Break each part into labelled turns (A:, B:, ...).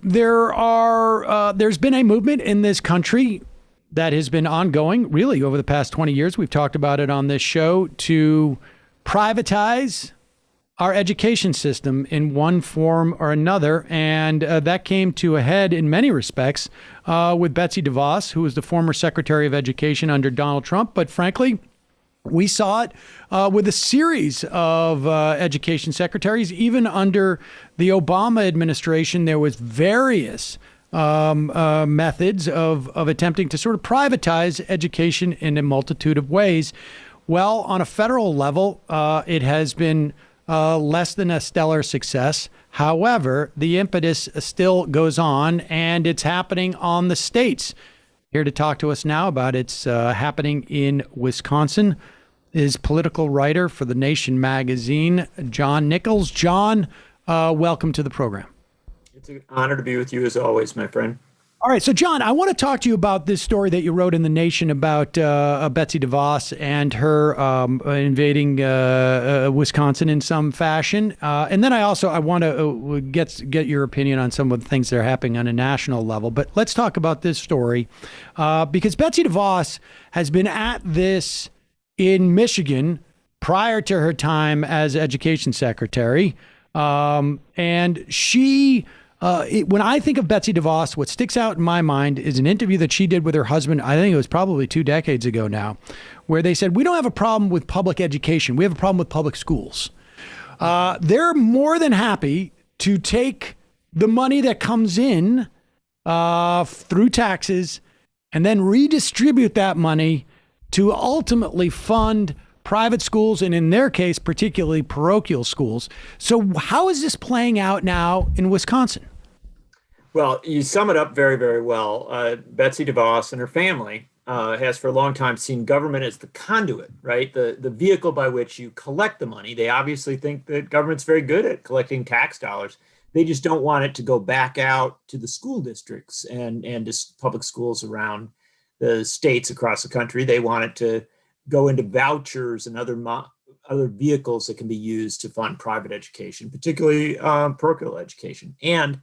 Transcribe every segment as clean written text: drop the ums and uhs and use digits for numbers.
A: there's been a movement in this country that has been ongoing really over the past 20 years. We've talked about it on this show to privatize our education system in one form or another. And that came to a head in many respects with Betsy DeVos, who was the former Secretary of Education under Donald Trump. But frankly, we saw it with a series of education secretaries. Even under the Obama administration, there was various methods of attempting to sort of privatize education in a multitude of ways. Well, on a federal level, it has been less than a stellar success. However, the impetus still goes on, and it's happening on the states. Here to talk to us now about it's happening in Wisconsin is political writer for The Nation magazine, John Nichols. John, welcome to the program.
B: It's an honor to be with you as always, my friend.
A: All right. So, John, I want to talk to you about this story that you wrote in The Nation about Betsy DeVos and her invading Wisconsin in some fashion. And then I want to get your opinion on some of the things that are happening on a national level. But let's talk about this story because Betsy DeVos has been at this in Michigan prior to her time as education secretary. And she... when I think of Betsy DeVos, what sticks out in my mind is an interview that she did with her husband. I think it was probably 2 decades ago now, where they said, we don't have a problem with public education. We have a problem with public schools. They're more than happy to take the money that comes in through taxes and then redistribute that money to ultimately fund private schools, and in their case, particularly parochial schools. So how is this playing out now in Wisconsin?
B: Well, you sum it up very, very well. Betsy DeVos and her family has for a long time seen government as the conduit, right? The vehicle by which you collect the money. They obviously think that government's very good at collecting tax dollars. They just don't want it to go back out to the school districts and to public schools around the states across the country. They want it to go into vouchers and other vehicles that can be used to fund private education, particularly parochial education. And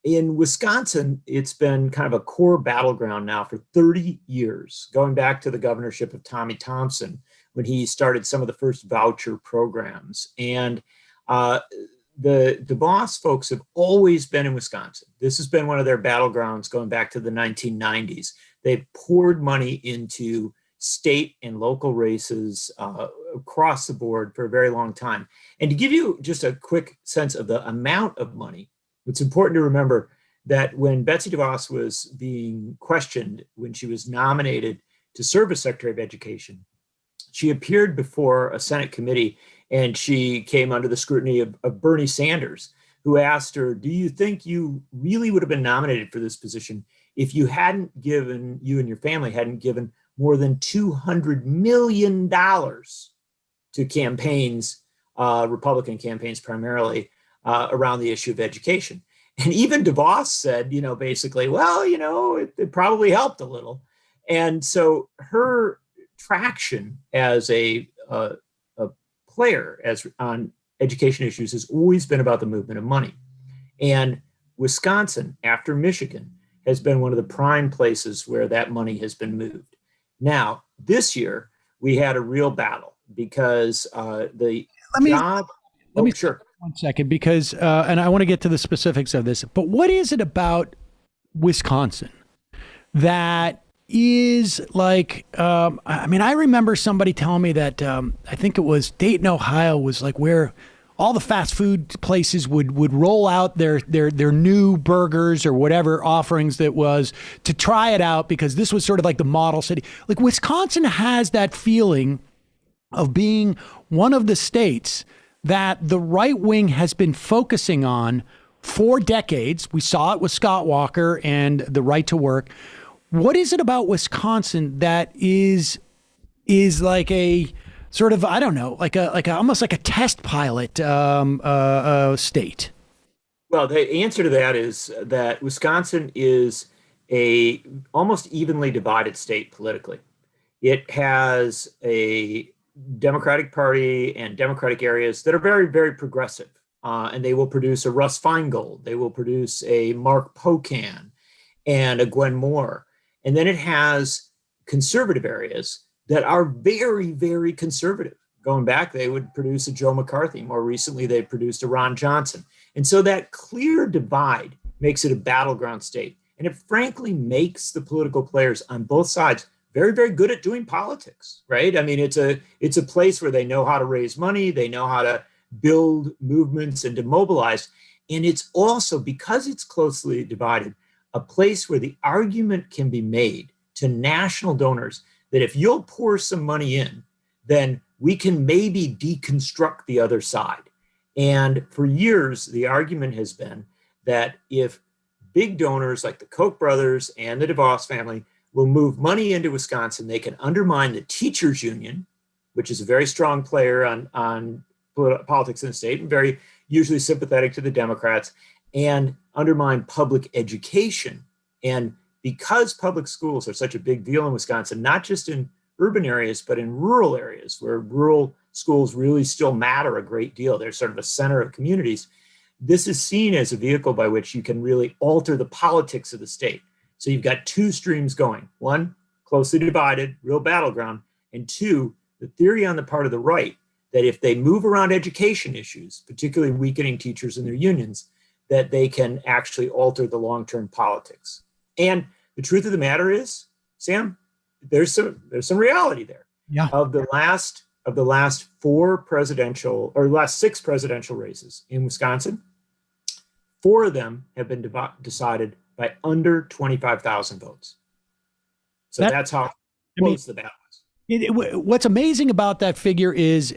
B: in Wisconsin, it's been kind of a core battleground now for 30 years, going back to the governorship of Tommy Thompson, when he started some of the first voucher programs. And the DeVos folks have always been in Wisconsin. This has been one of their battlegrounds going back to the 1990s. They've poured money into state and local races across the board for a very long time. And to give you just a quick sense of the amount of money, it's important to remember that when Betsy DeVos was being questioned, when she was nominated to serve as Secretary of Education, she appeared before a Senate committee and she came under the scrutiny of Bernie Sanders, who asked her, do you think you really would have been nominated for this position if you and your family hadn't given more than $200 million to campaigns, Republican campaigns primarily, around the issue of education. And even DeVos said, basically, well, it probably helped a little. And so her traction as a player on education issues has always been about the movement of money. And Wisconsin, after Michigan, has been one of the prime places where that money has been moved. Now, this year, we had a real battle because
A: Sure. 1 second, because, and I want to get to the specifics of this, but what is it about Wisconsin that is like, I remember somebody telling me that I think it was Dayton, Ohio was like where all the fast food places would roll out their new burgers or whatever offerings that was to try it out because this was sort of like the model city. Like Wisconsin has that feeling of being one of the states that the right wing has been focusing on for decades. We saw it with Scott Walker and the right to work. What is it about Wisconsin that is like a sort of, I don't know, like almost like a test pilot state?
B: Well, the answer to that is that Wisconsin is a almost evenly divided state politically. It has a Democratic Party and Democratic areas that are very, very progressive and they will produce a Russ Feingold. They will produce a Mark Pocan and a Gwen Moore. And then it has conservative areas that are very, very conservative. Going back, they would produce a Joe McCarthy. More recently, they produced a Ron Johnson. And so that clear divide makes it a battleground state. And it frankly makes the political players on both sides very, very good at doing politics, right? I mean, it's a place where they know how to raise money, they know how to build movements and to mobilize. And it's also, because it's closely divided, a place where the argument can be made to national donors that if you'll pour some money in, then we can maybe deconstruct the other side. And for years, the argument has been that if big donors like the Koch brothers and the DeVos family will move money into Wisconsin, they can undermine the teachers union, which is a very strong player on politics in the state and very usually sympathetic to the Democrats, and undermine public education. And because public schools are such a big deal in Wisconsin, not just in urban areas, but in rural areas where rural schools really still matter a great deal, they're sort of a center of communities. This is seen as a vehicle by which you can really alter the politics of the state. So you've got two streams going. One, closely divided, real battleground. And two, the theory on the part of the right that if they move around education issues, particularly weakening teachers and their unions, that they can actually alter the long-term politics. And the truth of the matter is, Sam, there's some reality there.
A: Yeah.
B: Of the last six presidential races in Wisconsin, 4 of them have been decided by under 25,000 votes. So that's how close the battle is.
A: What's amazing about that figure is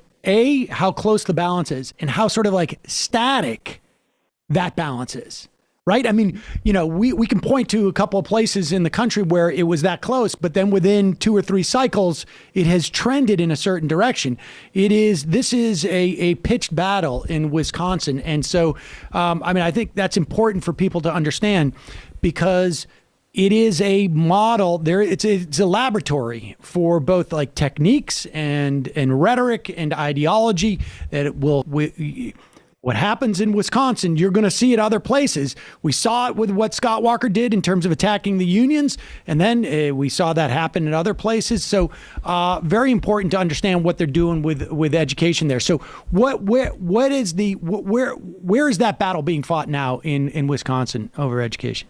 A: how close the balance is and how sort of like static that balance is. Right. I mean, we can point to a couple of places in the country where it was that close, but then within 2 or 3 cycles, it has trended in a certain direction. This is a pitched battle in Wisconsin. And so, I think that's important for people to understand because it is a model there. It's a laboratory for both like techniques and rhetoric and ideology that it will. What happens in Wisconsin, you're going to see it other places. We saw it with what Scott Walker did in terms of attacking the unions, and then we saw that happen in other places. So very important to understand what they're doing with education there. So where is that battle being fought now in Wisconsin over education?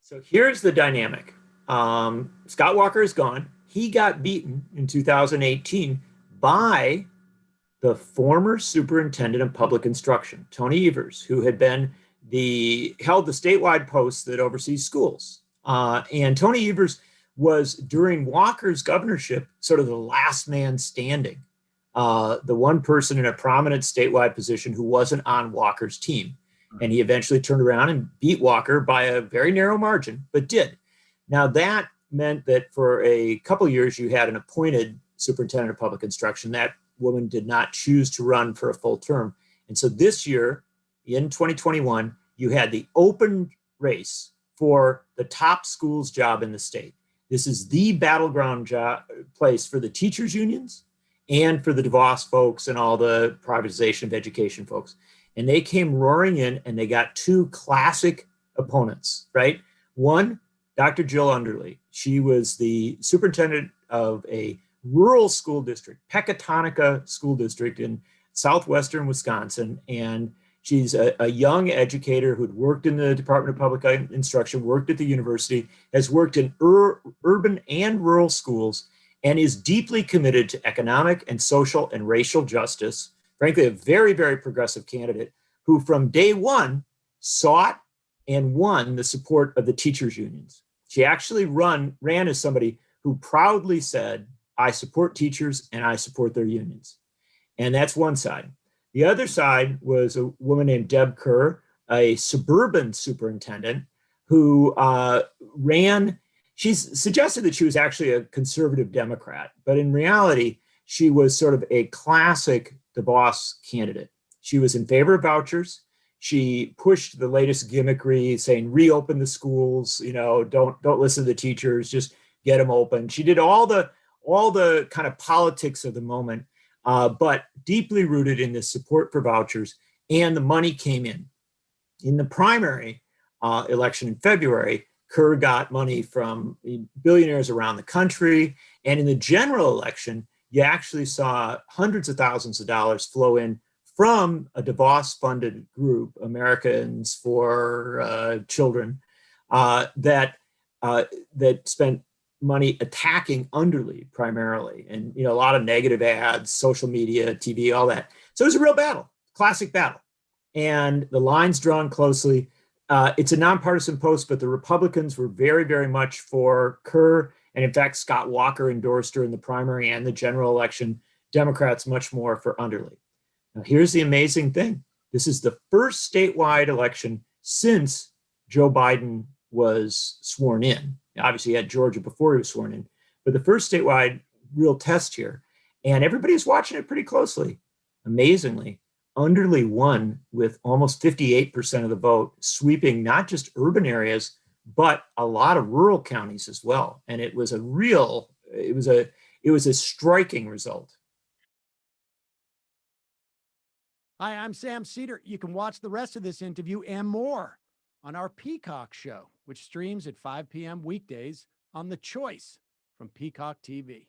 B: So here's the dynamic. Scott Walker is gone. He got beaten in 2018 by the former superintendent of public instruction, Tony Evers, who had held the statewide post that oversees schools. And Tony Evers was, during Walker's governorship, sort of the last man standing, the one person in a prominent statewide position who wasn't on Walker's team. And he eventually turned around and beat Walker by a very narrow margin, but did. Now, that meant that for a couple of years, you had an appointed superintendent of public instruction. That woman did not choose to run for a full term. And so this year, in 2021, you had the open race for the top schools job in the state. This is the battleground place for the teachers unions and for the DeVos folks and all the privatization of education folks. And they came roaring in and they got 2 classic opponents, right? One, Dr. Jill Underly. She was the superintendent of a rural school district, Pecatonica School District in southwestern Wisconsin. And she's a young educator who'd worked in the Department of Public Instruction, worked at the university, has worked in urban and rural schools, and is deeply committed to economic and social and racial justice. Frankly, a very, very progressive candidate who from day one sought and won the support of the teachers unions. She actually ran as somebody who proudly said, I support teachers and I support their unions. And that's one side. The other side was a woman named Deb Kerr, a suburban superintendent who she's suggested that she was actually a conservative Democrat, but in reality, she was sort of a classic DeVos candidate. She was in favor of vouchers. She pushed the latest gimmickry saying, reopen the schools, don't listen to the teachers, just get them open. She did all the kind of politics of the moment, but deeply rooted in this support for vouchers and the money came in. In the primary election in February, Kerr got money from billionaires around the country. And in the general election, you actually saw hundreds of thousands of dollars flow in from a DeVos-funded group, Americans for Children, that spent money attacking Underly primarily, and a lot of negative ads, social media, TV, all that. So it was a real battle, classic battle, and the lines drawn closely. It's a nonpartisan post, but the Republicans were very, very much for Kerr, and in fact, Scott Walker endorsed her in the primary and the general election. Democrats much more for Underly. Now, here's the amazing thing. This is the first statewide election since Joe Biden was sworn in. Obviously, he had Georgia before he was sworn in, but the first statewide real test here. And everybody's watching it pretty closely. Amazingly, Underly won with almost 58% of the vote, sweeping not just urban areas, but a lot of rural counties as well. And it was a striking result.
A: Hi, I'm Sam Seder. You can watch the rest of this interview and more on our Peacock show, which streams at 5 p.m. weekdays on The Choice from Peacock TV.